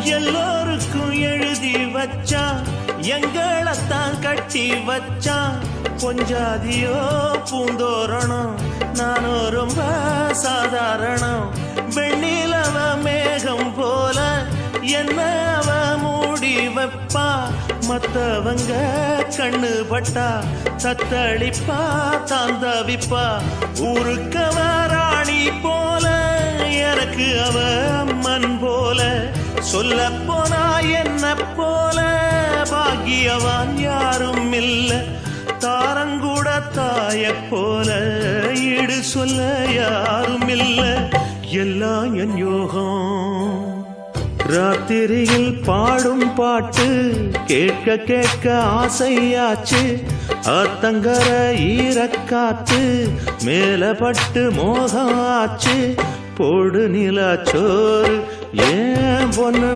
எல்லோருக்கும் எழுதி வச்சான், எங்களைத்தான் கட்டி வச்சான். கொஞ்சாதியோ பூந்தோரணம், நானும் ரொம்ப சாதாரணம். வெண்ணிலவ மேகம் போல என்ன அவ மூடி வைப்பா. மத்தவங்க கண்ணு பட்டா தத்தளிப்பா, தாந்தவிப்பா. ஊருக்கவ ராணி போல, எனக்கு அவ அம்மன் போல. சொல்ல போனா என்ன போல பாக்கியவான் யாரும் இல்ல. தாரங்கூட தாய போல ஈடு சொல்ல யாரும் இல்ல. எல்லாம் என் யோகம். ராத்திரியில் பாடும் பாட்டு கேட்க கேட்க ஆசையாச்சு. ஆத்தங்கர ஈரக்காத்து மேலப்பட்டு மோகம் ஆச்சு. போடு நிலா சோறு ஏன் பொண்ணு